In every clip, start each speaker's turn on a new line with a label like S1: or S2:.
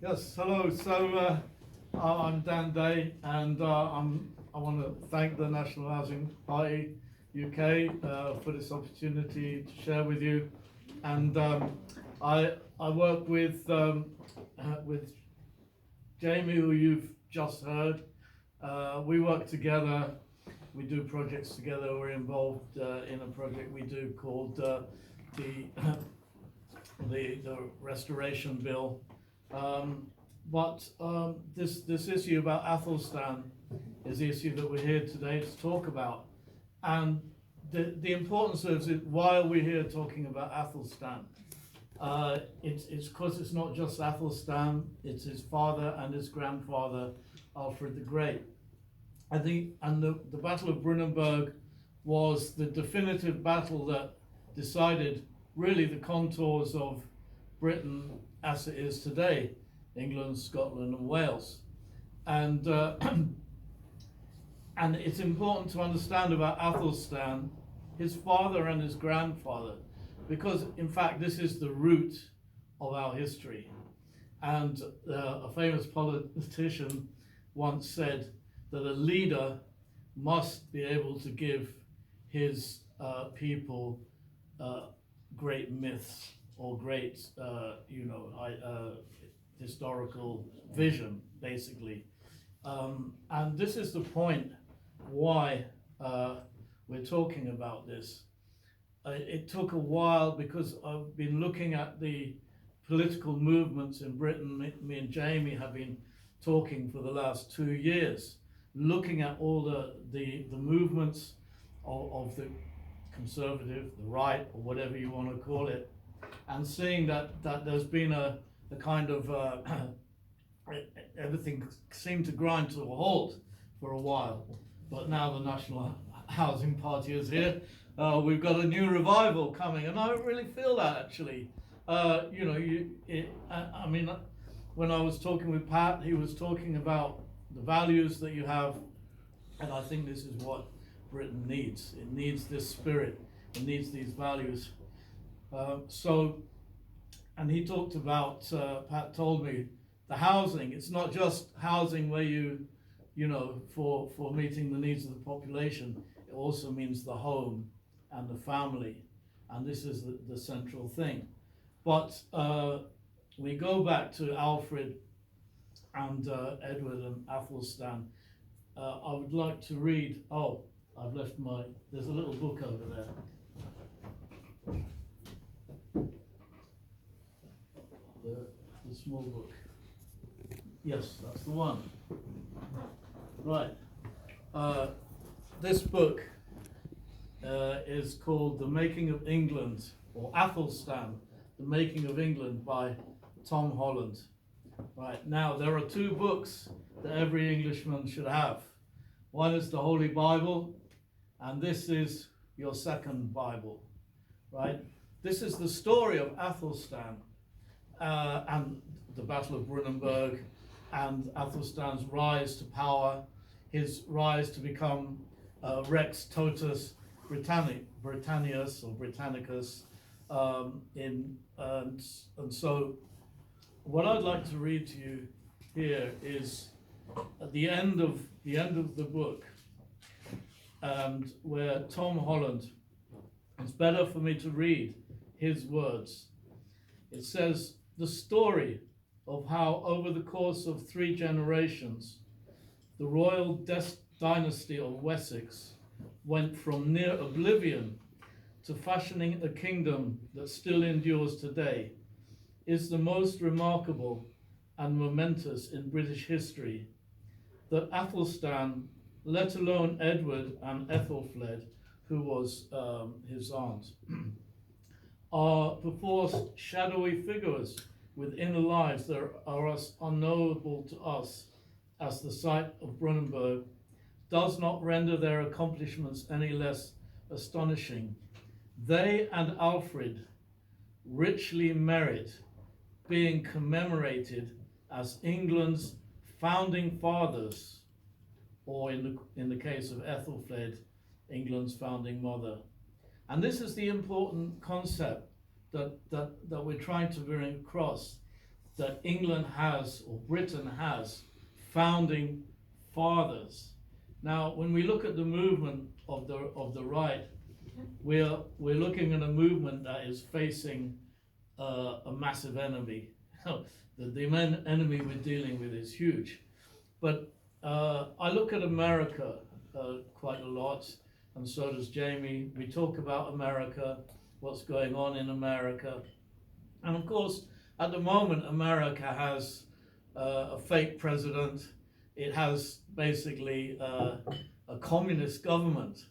S1: Yes, hello. I'm Dan Day, and I want to thank the National Housing Party UK for this opportunity to share with you. And I work with Jamie, who you've just heard. We work together. We do projects together. We're involved in a project we do called the the Restoration Bill. This issue about Athelstan is the issue that we're here today to talk about. And the importance of it, why are we here talking about Athelstan? It's because it's not just Athelstan, it's his father and his grandfather, Alfred the Great. And the Battle of Brunanburg was the definitive battle that decided really the contours of Britain as it is today, England, Scotland and Wales. And and it's important to understand about Athelstan, his father and his grandfather, because in fact this is the root of our history. And a famous politician once said that a leader must be able to give his people great myths or great, historical vision, basically. And this is the point why we're talking about this. It took a while because I've been looking at the political movements in Britain. Me and Jamie have been talking for the last 2 years, looking at all the movements of the conservative, the right, or whatever you want to call it, and seeing that there's been a kind of everything seemed to grind to a halt for a while, but now the National Housing Party is here. We've got a new revival coming, and I don't really feel that actually. When I was talking with Pat, he was talking about the values that you have, and I think this is what Britain needs. It needs this spirit. It needs these values. And he talked about, Pat told me, the housing. It's not just housing where for meeting the needs of the population. It also means the home and the family. And this is the central thing. But we go back to Alfred and Edward and Athelstan. I would like to read, I've left there's a little book over there. The small book. Yes, that's the one. Right. This book is called The Making of England, or Athelstan, The Making of England by Tom Holland. Right, now there are 2 books that every Englishman should have. One is the Holy Bible, and this is your second Bible, right? This is the story of Athelstan and the Battle of Brunanburg, and Athelstan's rise to power, his rise to become Rex Totus Britannicus or Britannicus, and so what I'd like to read to you here is at the end of the book, and where Tom Holland, it's better for me to read his words. It says, the story of how over the course of 3 generations, the royal dynasty of Wessex went from near oblivion to fashioning a kingdom that still endures today, is the most remarkable and momentous in British history. That Athelstan, let alone Edward and Ethelfled, who was his aunt, are perforce shadowy figures with inner lives that are as unknowable to us as the sight of Brunanburg, does not render their accomplishments any less astonishing. They and Alfred richly merit being commemorated as England's founding fathers, or in the case of Ethelfled, England's founding mother. And this is the important concept that we're trying to bring across. that England has, or Britain has, founding fathers. Now, when we look at the movement of the right, we're looking at a movement that is facing a massive enemy. The enemy we're dealing with is huge. But I look at America quite a lot, and so does Jamie. We talk about America, what's going on in America. And of course, at the moment, America has a fake president. It has basically a communist government.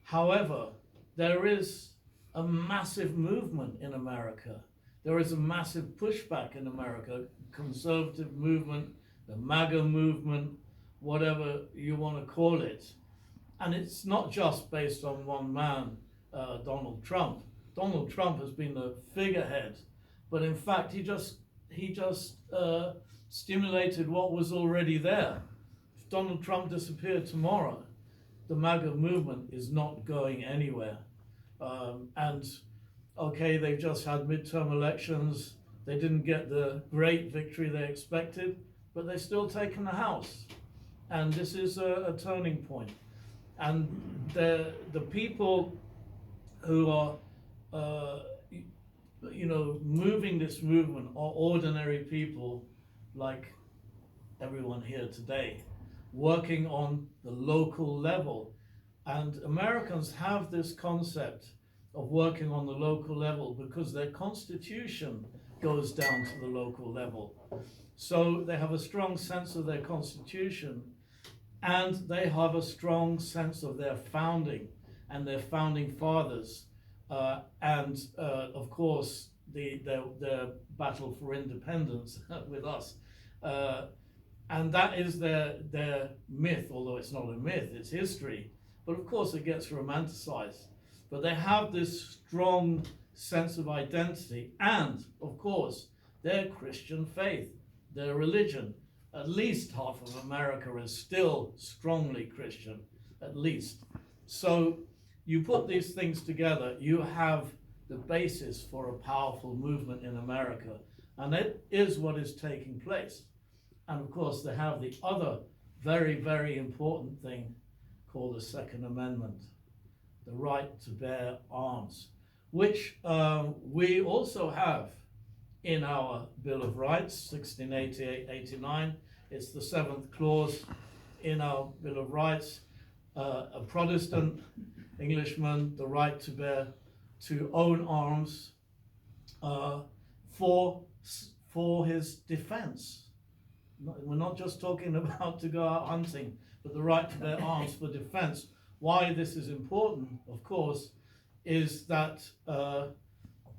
S1: However, there is a massive movement in America. There is a massive pushback in America, conservative movement, the MAGA movement, whatever you want to call it. And it's not just based on one man, Donald Trump. Donald Trump has been the figurehead, but in fact he just stimulated what was already there. If Donald Trump disappeared tomorrow, the MAGA movement is not going anywhere. And okay, they've just had midterm elections. They didn't get the great victory they expected, but they've still taken the House. And this is a turning point. And the people who are moving this movement are ordinary people like everyone here today, working on the local level. And Americans have this concept of working on the local level because their constitution goes down to the local level. So they have a strong sense of their constitution, and they have a strong sense of their founding and their founding fathers, and of course their battle for independence with us. And that is their myth, although it's not a myth, it's history. But of course it gets romanticized. But they have this strong sense of identity, and of course their Christian faith, their religion. At least half of America is still strongly Christian, at least. So you put these things together, you have the basis for a powerful movement in America. And it is what is taking place. And of course, they have the other very, very important thing called the Second Amendment, the right to bear arms, which we also have in our Bill of Rights, 1688-89. It's the 7th clause in our Bill of Rights. A Protestant Englishman, the right to own arms for his defense. We're not just talking about to go out hunting, but the right to bear arms for defense. Why this is important, of course, is that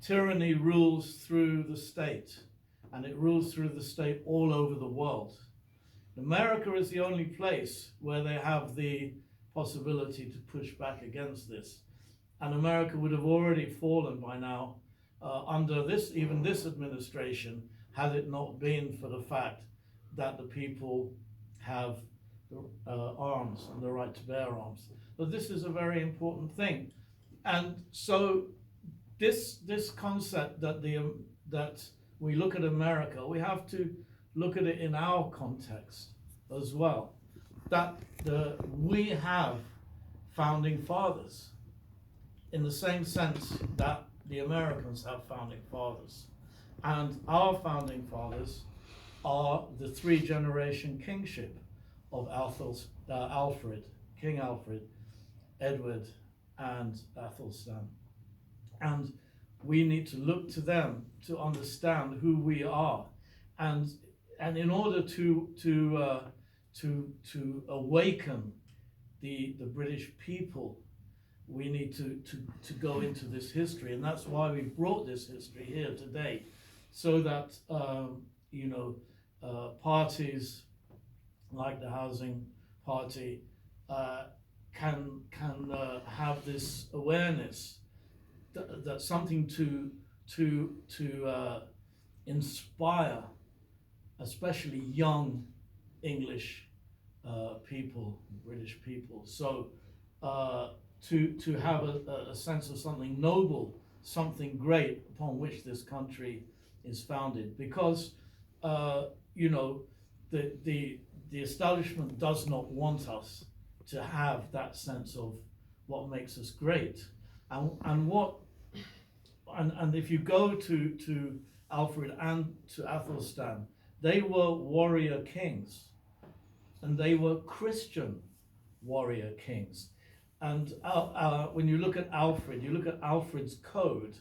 S1: tyranny rules through the state, and it rules through the state all over the world. America is the only place where they have the possibility to push back against this. And America would have already fallen by now under even this administration, had it not been for the fact that the people have arms and the right to bear arms. But this is a very important thing. And so this concept that we look at America, we have to look at it in our context as well. That we have founding fathers in the same sense that the Americans have founding fathers. And our founding fathers are the 3-generation kingship of Alfred, King Alfred, Edward, and Athelstan. And we need to look to them to understand who we are. And in order to awaken the British people, we need to go into this history. And that's why we brought this history here today, so that parties like the Housing Party can have this awareness that something to inspire, especially young English people, British people. So to have a sense of something noble, something great upon which this country is founded, because you know, the establishment does not want us to have that sense of what makes us great, and if you go to Alfred and to Athelstan, they were warrior kings, and they were Christian warrior kings. And when you look at Alfred, you look at Alfred's code.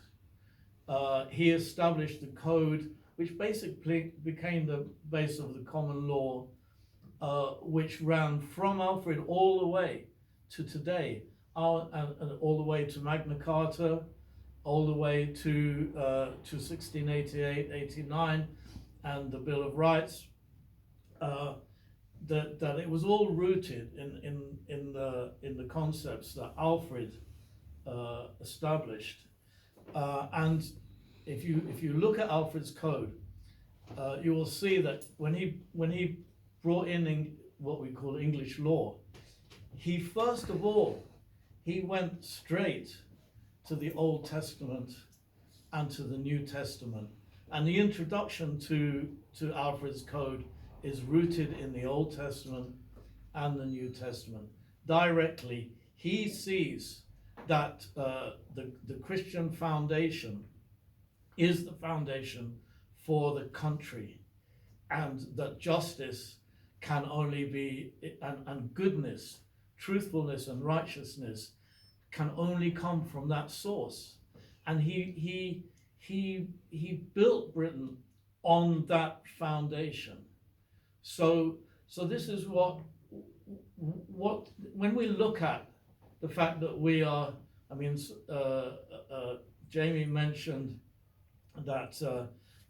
S1: He established the code which basically became the base of the common law, which ran from Alfred all the way to today, and all the way to Magna Carta, all the way to 1688, 89, and the Bill of Rights. That it was all rooted in the concepts that Alfred established. And if you look at Alfred's code, you will see that when he brought in what we call English law, he first of all went straight to the Old Testament and to the New Testament, and the introduction to Alfred's code is rooted in the Old Testament and the New Testament. Directly, he sees that the Christian foundation is the foundation for the country, and that justice can only be, and goodness, truthfulness and righteousness can only come from that source. And he built Britain on that foundation. So this is what when we look at the fact that we are, I mean, Jamie mentioned that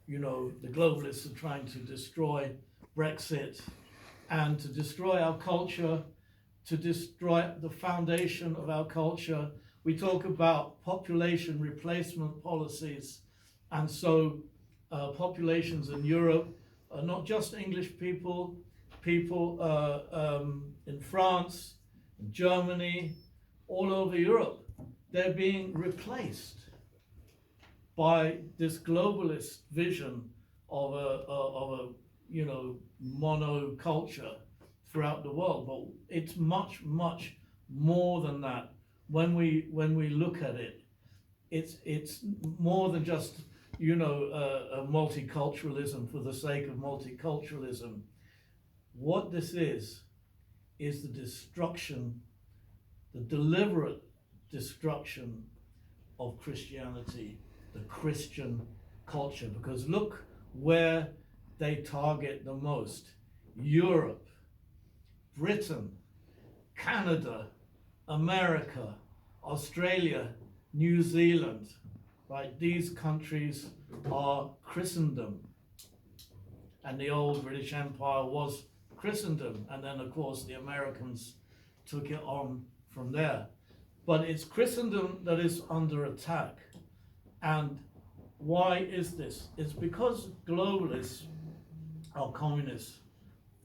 S1: you know, the globalists are trying to destroy Brexit and to destroy our culture, to destroy the foundation of our culture. We talk about population replacement policies, and so populations in Europe, not just English people in France, in Germany, all over Europe, they're being replaced by this globalist vision of a you know, monoculture throughout the world. But it's much more than that. When we look at it, it's more than just, you know, a multiculturalism for the sake of multiculturalism. What this is the destruction, the deliberate destruction of Christianity, the Christian culture. Because look where they target the most: Europe, Britain, Canada, America, Australia, New Zealand, right? These countries are Christendom. And the old British Empire was Christendom. And then, of course, the Americans took it on from there. But it's Christendom that is under attack. And why is this? It's because globalists are communists,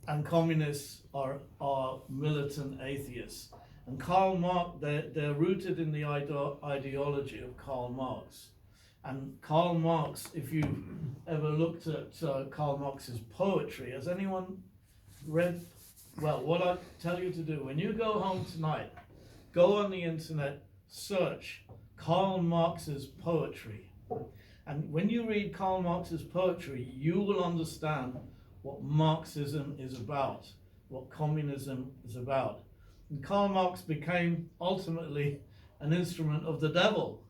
S1: and communists are militant atheists. And Karl Marx, they're rooted in the ideology of Karl Marx. And Karl Marx, if you ever looked at Karl Marx's poetry, has anyone read? Well, what I tell you to do, when you go home tonight, go on the internet, search Karl Marx's poetry. And when you read Karl Marx's poetry, you will understand what Marxism is about, what communism is about. And Karl Marx became ultimately an instrument of the devil,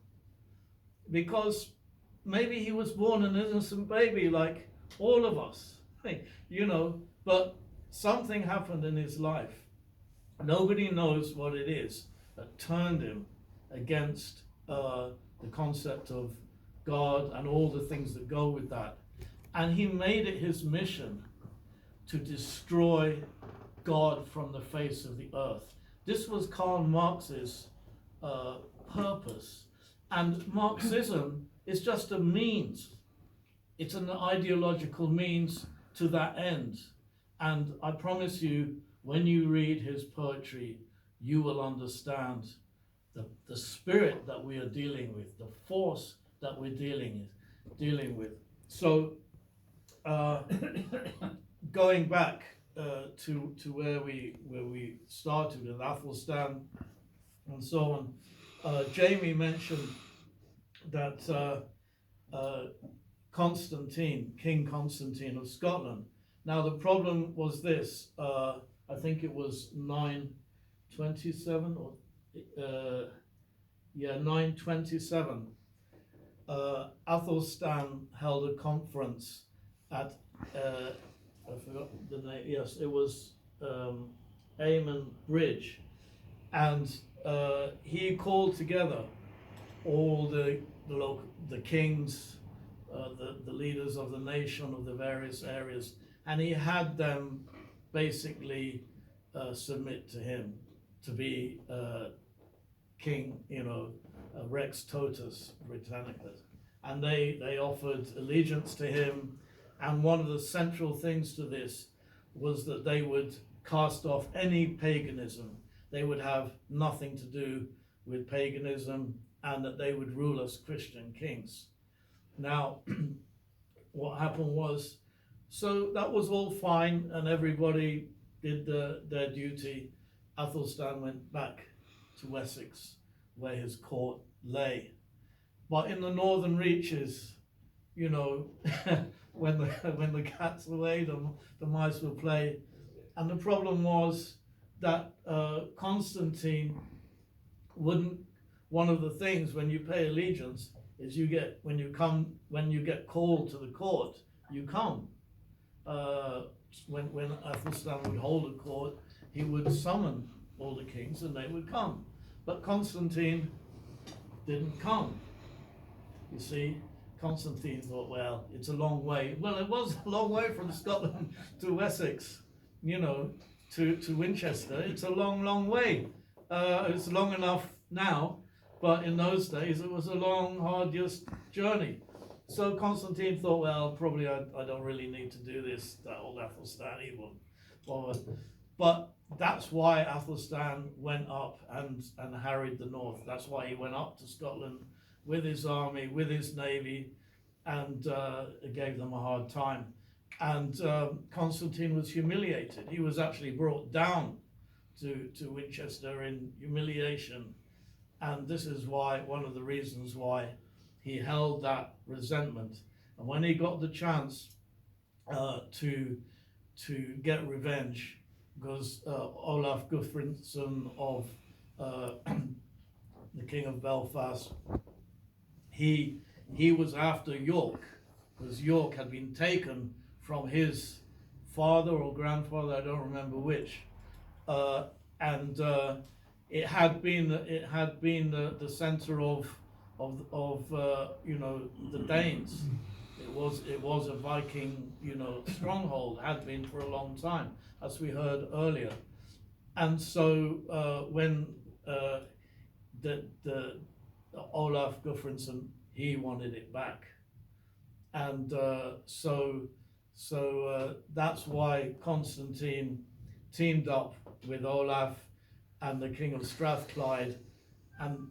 S1: because maybe he was born an innocent baby like all of us, you know, but something happened in his life. Nobody knows what it is that turned him against the concept of God and all the things that go with that. And he made it his mission to destroy God from the face of the earth. This was Karl Marx's purpose. And Marxism is just a means. It's an ideological means to that end. And I promise you, when you read his poetry, you will understand the spirit that we are dealing with, the force that we're dealing with. So going back to where we started with Athelstan and so on, Jamie mentioned that Constantine, King Constantine of Scotland. Now the problem was this, I think it was 927 or 927. Athelstan held a conference at, I forgot the name, yes, it was Amon Bridge, and he called together all the kings, the leaders of the nation of the various areas, and he had them basically submit to him to be king, Rex Totus Britannicus, and they offered allegiance to him. And one of the central things to this was that they would cast off any paganism. They would have nothing to do with paganism, and that they would rule as Christian kings. Now, what happened was, so that was all fine, and everybody did their duty. Athelstan went back to Wessex, where his court lay. But in the northern reaches, when the cat's away, the mice will play. And the problem was that Constantine wouldn't. One of the things when you pay allegiance is when you get called to the court, you come. When Athelstan would hold a court, he would summon all the kings and they would come. But Constantine didn't come. You see, Constantine thought, well, it's a long way. Well, it was a long way from Scotland to Wessex, to Winchester. It's a long, long way. It's long enough now, but in those days it was a long, arduous journey. So Constantine thought, well, probably I don't really need to do this, that old Athelstan, he won't bother. But that's why Athelstan went up and harried the north. That's why he went up to Scotland with his army, with his navy, and gave them a hard time. And Constantine was humiliated. He was actually brought down to Winchester in humiliation. And this is why, one of the reasons why he held that resentment. And when he got the chance to get revenge, because Olaf Guthfridsson of the King of Belfast, he was after York, because York had been taken from his father or grandfather, I don't remember which, and it had been the center of the Danes. It was a Viking stronghold, had been for a long time, as we heard earlier. And so when the Olaf Guthfridsson, he wanted it back, and so that's why Constantine teamed up with Olaf and the King of Strathclyde, and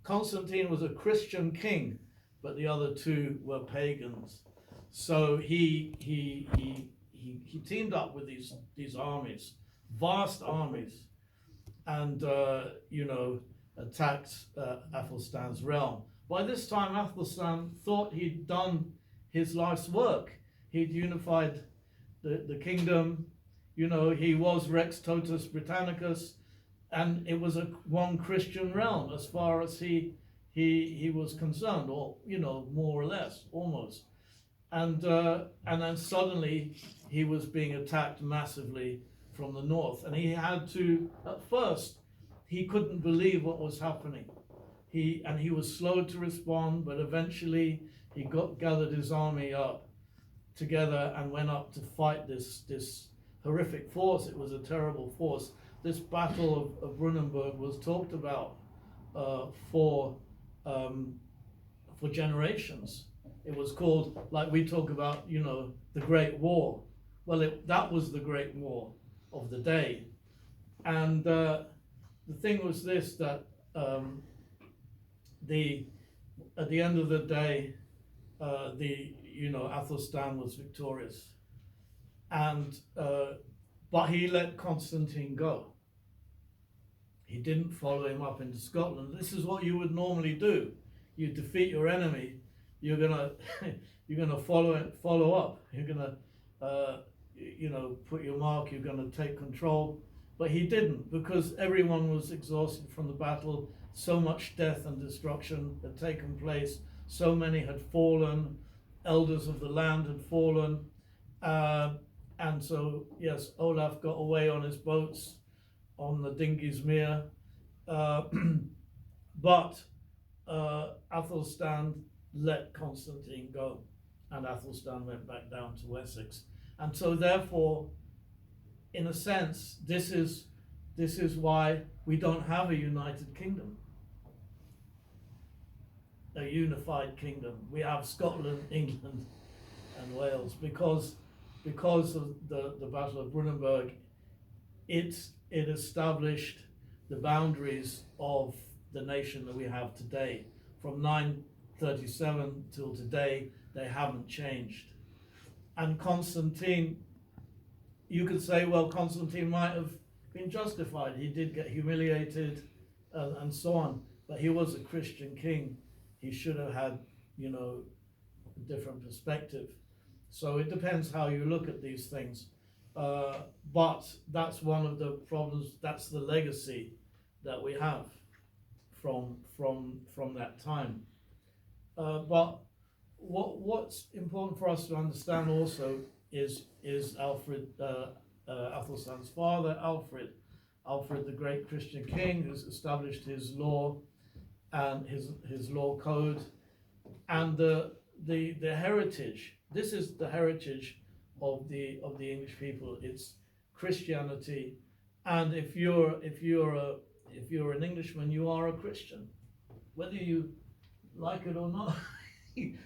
S1: Constantine was a Christian king, but the other two were pagans. So he teamed up with these armies, vast armies, and attacked Athelstan's realm. By this time, Athelstan thought he'd done his life's work. He'd unified the kingdom. He was Rex Totus Britannicus, and it was one Christian realm as far as he was concerned, or more or less, almost. And then suddenly he was being attacked massively from the north, and he had to. At first, he couldn't believe what was happening. He was slow to respond, but eventually he gathered his army up together and went up to fight this horrific force. It was a terrible force. This battle of Brunanburg was talked about for generations. It was called, like we talk about, the Great War. Well, that was the Great War of the day. And the thing was this, that at the end of the day, Athelstan was victorious, and but he let Constantine go. He didn't follow him up into Scotland. This is what you would normally do. You defeat your enemy, you're gonna you're gonna follow up. You're gonna put your mark. You're gonna take control. But he didn't, because everyone was exhausted from the battle. So much death and destruction had taken place. So many had fallen. Elders of the land had fallen. And so, yes, Olaf got away on his boats, on the Dingismere. But Athelstan let Constantine go, and Athelstan went back down to Wessex. And so therefore, in a sense, this is why we don't have a united kingdom, a unified kingdom. We have Scotland, England, and Wales, because of the Battle of Brunanburg. It established the boundaries of the nation that we have today. From 937 till today, they haven't changed. And Constantine, you could say, well, Constantine might have been justified. He did get humiliated and so on, but he was a Christian king. He should have had, a different perspective. So it depends how you look at these things. But that's one of the problems. That's the legacy that we have from that time. But what's important for us to understand also is Athelstan's father, Alfred the great Christian king, who's established his law and his law code, and the heritage. This is the heritage of the English people. It's Christianity, and if you're an Englishman, you are a Christian, whether you like it or not.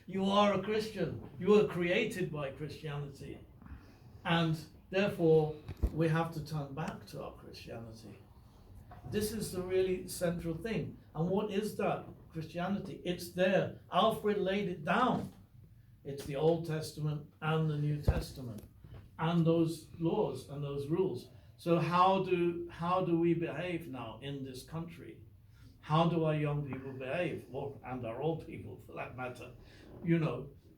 S1: You are a Christian. You were created by Christianity, and therefore we have to turn back to our Christianity. This is the really central thing. And what is that Christianity? It's there. Alfred laid it down. It's the Old Testament and the New Testament, and those laws and those rules. So how do we behave now in this country? How do our young people behave, and our old people for that matter?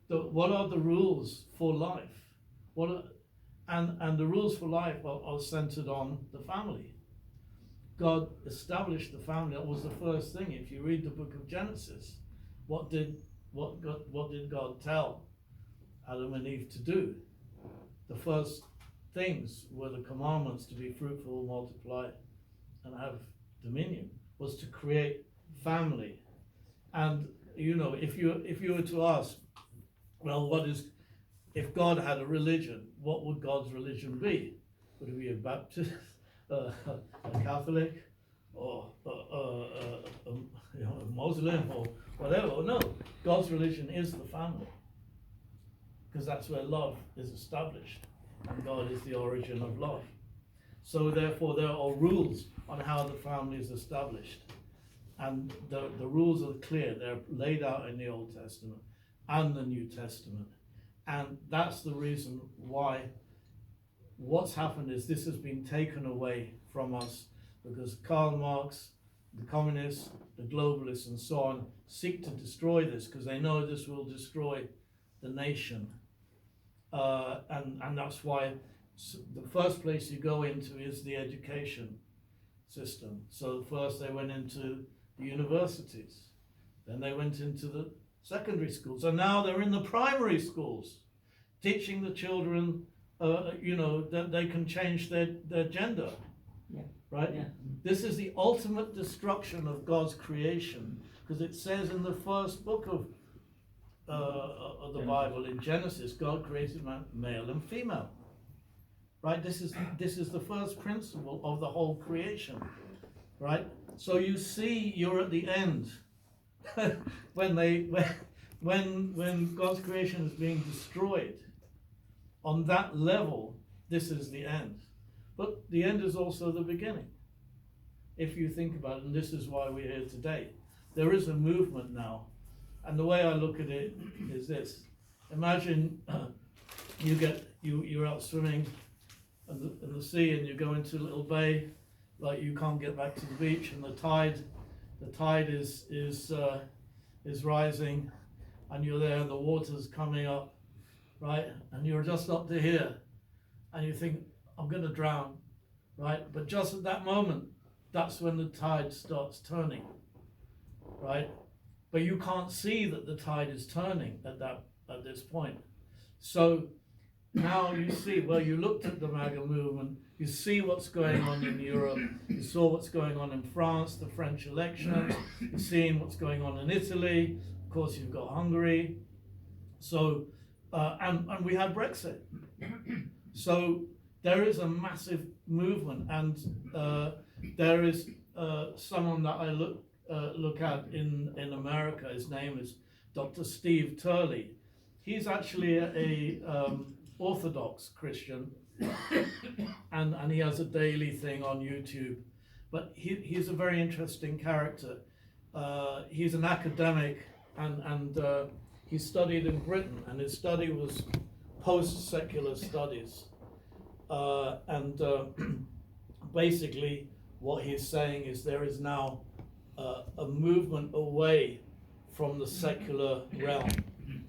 S1: What are the rules for life? And the rules for life are centered on the family. God established the family. That was the first thing. If you read the book of Genesis, what did God tell Adam and Eve to do? The first things were the commandments to be fruitful, multiply, and have dominion. Was to create family. And if you were to ask, well, if God had a religion, what would God's religion be? Would it be a Baptist, a Catholic, or a Muslim, or whatever? No, God's religion is the family, because that's where love is established, and God is the origin of love. So therefore, there are rules on how the family is established, and the rules are clear. They're laid out in the Old Testament and the New Testament, and that's the reason why what's happened is this has been taken away from us, because Karl Marx, the communists, the globalists, and so on seek to destroy this, because they know this will destroy the nation, and that's why the first place you go into is the education system. So first they went into the universities, then they went into the secondary schools, and now they're in the primary schools, teaching the children, that they can change their gender.
S2: Yeah.
S1: Right?
S2: Yeah.
S1: This is the ultimate destruction of God's creation, because it says in the first book of the Bible, in Genesis, God created man, male and female. Right? This is the first principle of the whole creation. Right? So you see, you're at the end when God's creation is being destroyed. On that level, this is the end. But the end is also the beginning, if you think about it, and this is why we're here today. There is a movement now And the way I look at it is this: imagine you're out swimming in the sea, and you go into a little bay, like you can't get back to the beach, and the tide is rising, and you're there, and the water's coming up, right? And you're just up to here, and you think, I'm going to drown, right? But just at that moment, that's when the tide starts turning, right? But you can't see that the tide is turning at this point. So now you see, well, you looked at the MAGA movement, you see what's going on in Europe, you saw what's going on in France, the French elections, you're seeing what's going on in Italy, of course you've got Hungary, so, and we have Brexit. So there is a massive movement, and there is someone that I look at in America. His name is Dr. Steve Turley. He's actually a Orthodox Christian, and he has a daily thing on YouTube. But he's a very interesting character. He's an academic, and he studied in Britain, and his study was post-secular studies. Basically what he's saying is there is now a movement away from the secular realm,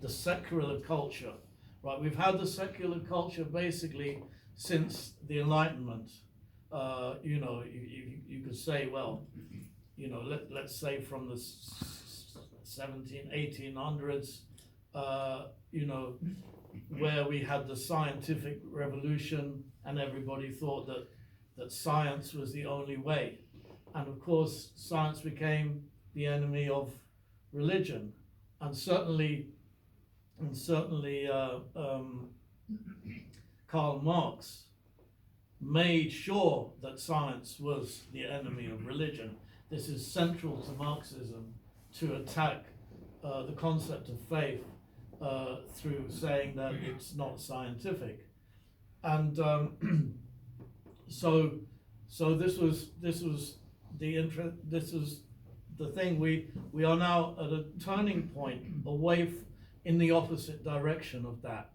S1: the secular culture, right? We've had the secular culture basically since the Enlightenment. You know, you could say, well, you know, let's say from the 1800s, you know, where we had the scientific revolution, and everybody thought that science was the only way. And of course, science became the enemy of religion. And certainly Karl Marx made sure that science was the enemy of religion. This is central to Marxism, to attack the concept of faith through saying that it's not scientific. And so this was the thing. We are now at a turning point away in the opposite direction of that.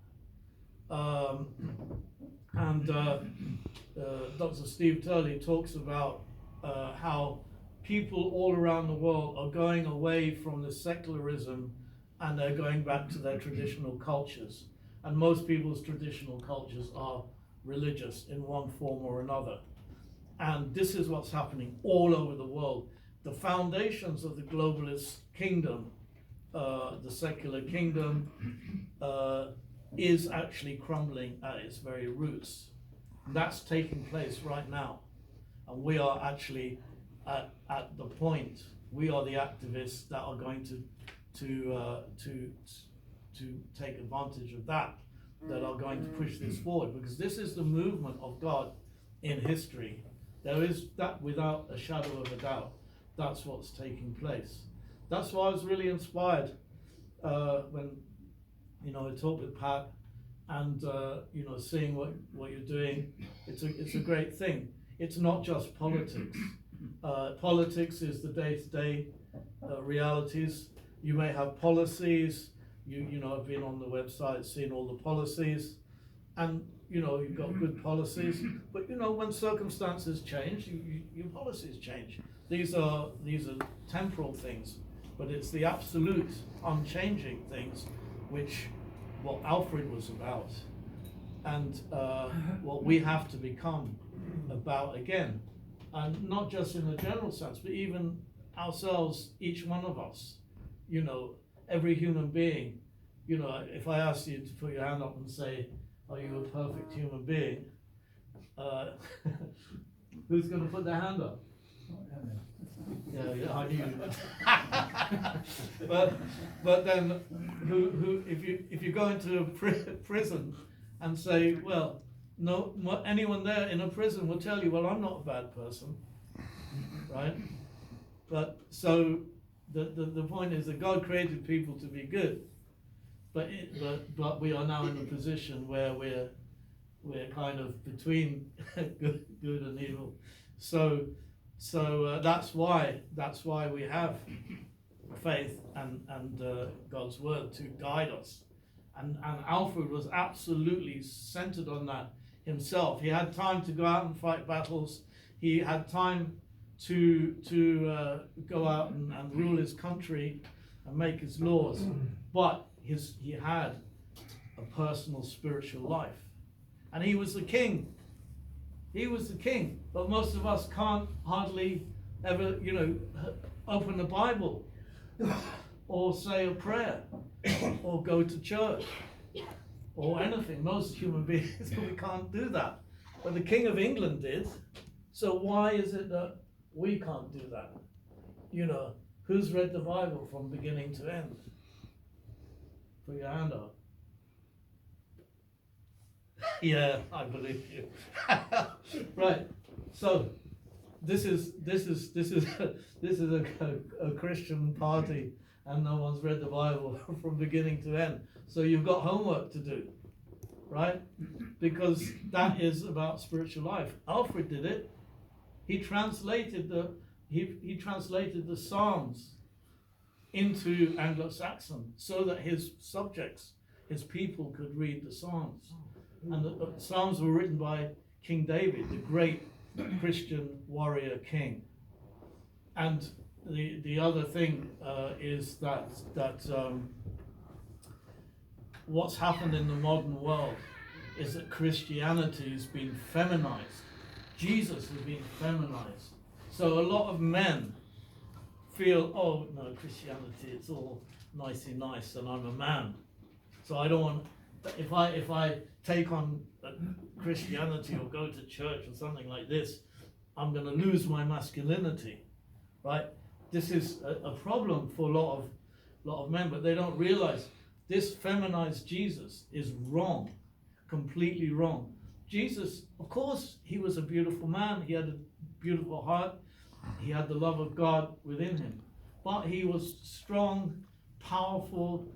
S1: Dr. Steve Turley talks about how people all around the world are going away from the secularism, and they're going back to their traditional cultures. And most people's traditional cultures are religious in one form or another. And this is what's happening all over the world. The foundations of the globalist kingdom, the secular kingdom, is actually crumbling at its very roots. And that's taking place right now. And we are actually at the point, we are the activists that are going to take advantage of that are going to push this forward, because this is the movement of God in history. There is that, without a shadow of a doubt. That's what's taking place. That's why I was really inspired when, you know, I talked with Pat, and you know, seeing what you're doing. It's a great thing. It's not just politics. Politics is the day-to-day realities. You may have policies. You know, I've been on the website, seen all the policies, and you know, you've got good policies. But you know, when circumstances change, your policies change. These are temporal things, but it's the absolute, unchanging things, which what Alfred was about, and what we have to become about again, and not just in a general sense, but even ourselves, each one of us. You know, every human being. You know, if I asked you to put your hand up and say, "Are you a perfect human being?" Who's going to put their hand up? Yeah, I knew. but then, who? If you go into a prison and say, well, no, anyone there in a prison will tell you, well, I'm not a bad person, right? But so the point is that God created people to be good, but we are now in a position where we're kind of between good and evil. So that's why we have faith and God's word to guide us. And Alfred was absolutely centered on that himself. He had time to go out and fight battles. He had time to go out and rule his country and make his laws. But he had a personal spiritual life. And he was the king. He was the king. But most of us can't hardly ever, open the Bible or say a prayer or go to church or anything. Most human beings, we can't do that. But the King of England did. So why is it that we can't do that? Who's read the Bible from beginning to end? Put your hand up. Yeah, I believe you. Right. So this is a Christian party, and no one's read the Bible from beginning to end. So you've got homework to do, right? Because that is about spiritual life. Alfred did it. He translated the Psalms into Anglo-Saxon so that his subjects, his people, could read the Psalms. And the Psalms were written by King David, the great Christian warrior king. And the other thing is that what's happened in the modern world is that Christianity has been feminized. Jesus has been feminized. So a lot of men feel, oh no, Christianity, it's all nicey nice, and I'm a man. So I don't want, if I take on Christianity or go to church or something like this, I'm going to lose my masculinity, right? This is a problem for a lot of men, but they don't realize this feminized Jesus is wrong, completely wrong. Jesus, of course, he was a beautiful man. He had a beautiful heart. He had the love of God within him. But he was strong, powerful,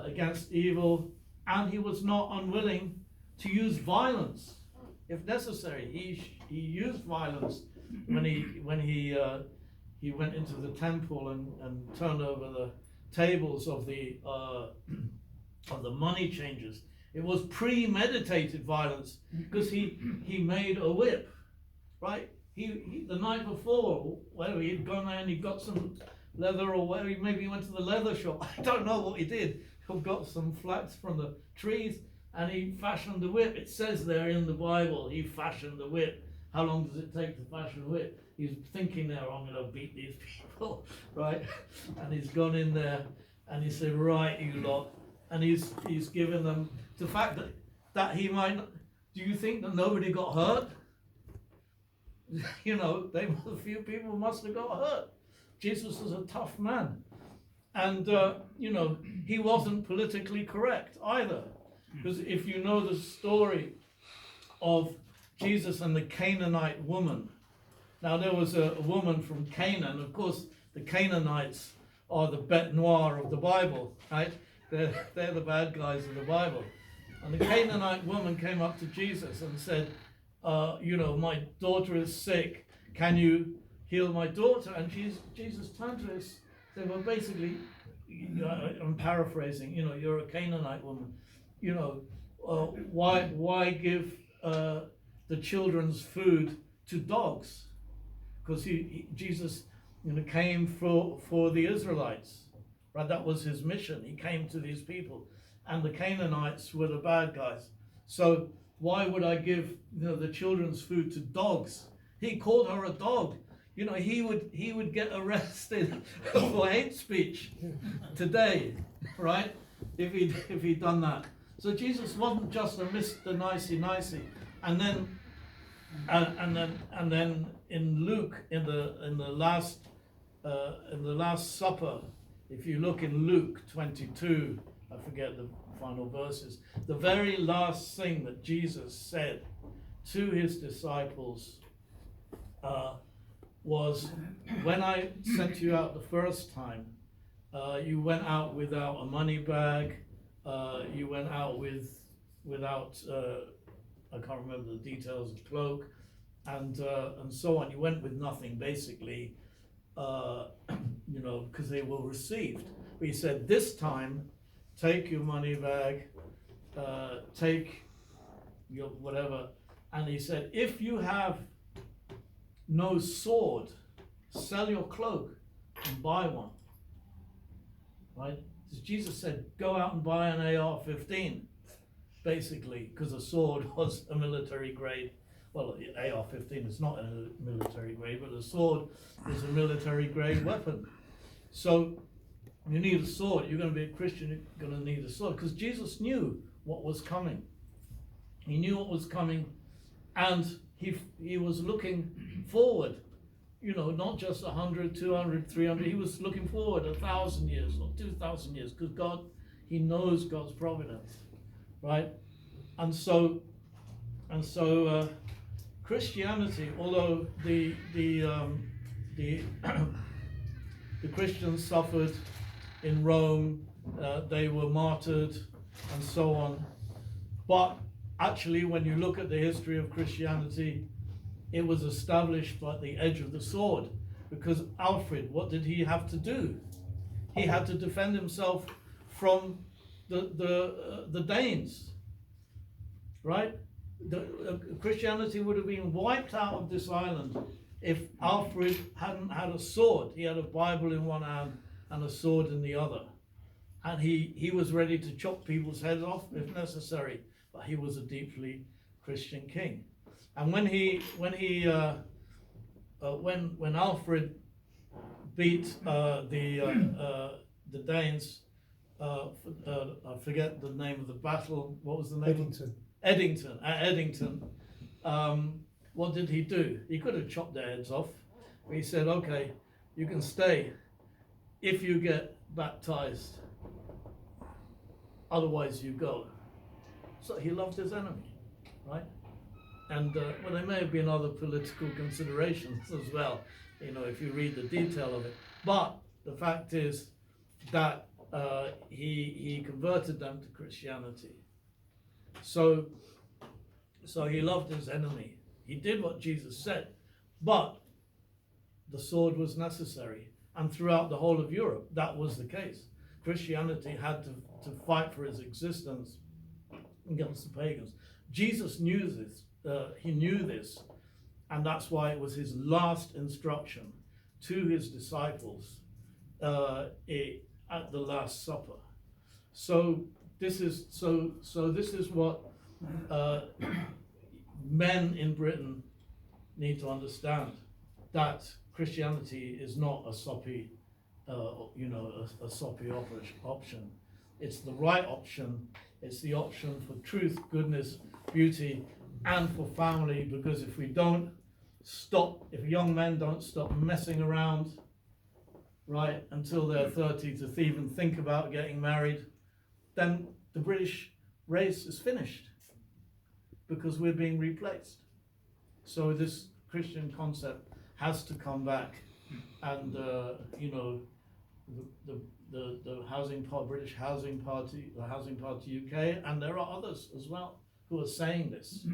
S1: against evil, and he was not unwilling to use violence if necessary. He used violence when he went into the temple and turned over the tables of the money changers. It was premeditated violence because he made a whip, right? He the night before, whether he'd gone there and he got some leather, or whether maybe he went to the leather shop. I don't know what he did. He got some flax from the trees and he fashioned the whip. It says there in the Bible, he fashioned the whip. How long does it take to fashion a whip? He's thinking there, I'm going to beat these people, right? And he's gone in there and he said, right, you lot. And he's given them the fact that he might not, do you think that nobody got hurt? A few people must have got hurt. Jesus was a tough man. And, he wasn't politically correct either. Because if you know the story of Jesus and the Canaanite woman, now there was a woman from Canaan. Of course, the Canaanites are the bête noire of the Bible, right? They're the bad guys of the Bible. And the Canaanite woman came up to Jesus and said, my daughter is sick. Can you heal my daughter? And Jesus turned to her and said, well, basically, I'm paraphrasing, you're a Canaanite woman. Why give the children's food to dogs? Because Jesus came for the Israelites, right? That was his mission. He came to these people, and the Canaanites were the bad guys. So why would I give the children's food to dogs? He called her a dog. He would get arrested for hate speech today, right? If he'd done that. So Jesus wasn't just a Mr. Nicey. And then in Luke, in the Last Supper, if you look in Luke 22, I forget the final verses, the very last thing that Jesus said to his disciples was, when I sent you out the first time, you went out without a money bag, you went out without I can't remember the details of cloak, and so on. You went with nothing basically, because they were received. But he said, this time, take your money bag, take your whatever. And he said, if you have no sword, sell your cloak and buy one. Right? Jesus said, go out and buy an AR-15, basically, because a sword was a military grade. Well, AR-15 is not a military grade, but a sword is a military grade weapon. So you need a sword. You're going to be a Christian, you're going to need a sword, because Jesus knew what was coming. He knew what was coming, and he was looking forward, not just 100, 200, 300. He was looking forward 1,000 years or 2,000 years, because he knows God's providence, right? And so Christianity, although the Christians suffered in Rome, they were martyred and so on, but actually, when you look at the history of Christianity, it was established by the edge of the sword, because Alfred, what did he have to do? He had to defend himself from the Danes, right? Christianity would have been wiped out of this island if Alfred hadn't had a sword. He had a Bible in one hand and a sword in the other, and he was ready to chop people's heads off if necessary. But he was a deeply Christian king. And when Alfred beat the Danes, I forget the name of the battle. What was the name? Eddington. At Eddington, what did he do? He could have chopped their heads off. But he said, "Okay, you can stay if you get baptized. Otherwise, you go." So he loved his enemy, right? And well, there may have been other political considerations as well, if you read the detail of it. But the fact is that he converted them to Christianity. So he loved his enemy. He did what Jesus said, but the sword was necessary. And throughout the whole of Europe, that was the case. Christianity had to fight for its existence against the pagans. Jesus knew this. He knew this, and that's why it was his last instruction to his disciples at the Last Supper. So this is what men in Britain need to understand, that Christianity is not a soppy, a soppy option. It's the right option. It's the option for truth, goodness, beauty, and for family. Because if young men don't stop messing around, right, until they're 30 to even think about getting married, then the British race is finished, because we're being replaced. So this Christian concept has to come back, and the British Housing Party, the Housing Party UK, and there are others as well who are saying this.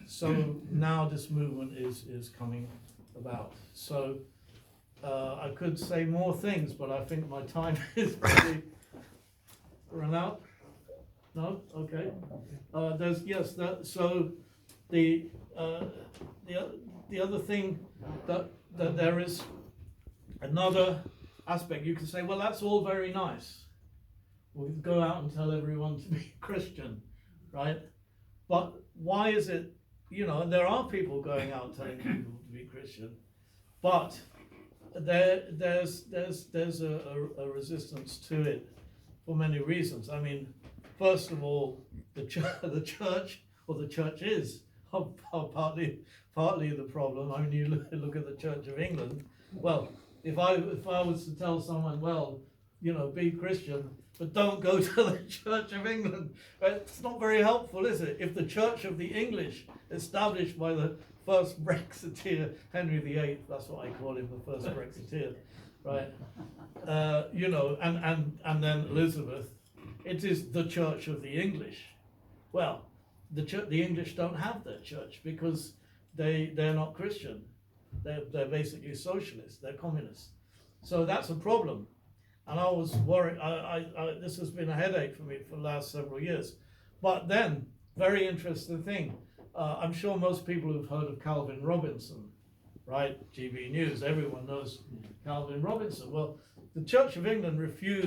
S1: So now this movement is coming about. So I could say more things, but I think my time is probably run out. No? Okay. So the other thing that there is another aspect. You can say, well, that's all very nice. We'll go out and tell everyone to be Christian, right? But why is it, and there are people going out telling people to be Christian, but there's a resistance to it for many reasons. I mean, first of all, the church is partly the problem. I mean, you look at the Church of England. Well, if I was to tell someone, well, be Christian, but don't go to the Church of England, it's not very helpful, is it? If the Church of the English, established by the first Brexiteer, Henry VIII, that's what I call him, the first Brexiteer, right? And then Elizabeth, it is the Church of the English. Well, the English don't have their church because they're not Christian. They're basically socialists. They're communists. So that's a problem. And I was worried, this has been a headache for me for the last several years. But then, very interesting thing, I'm sure most people have heard of Calvin Robinson, right? GB News, everyone knows Calvin Robinson. Well, the Church of England refused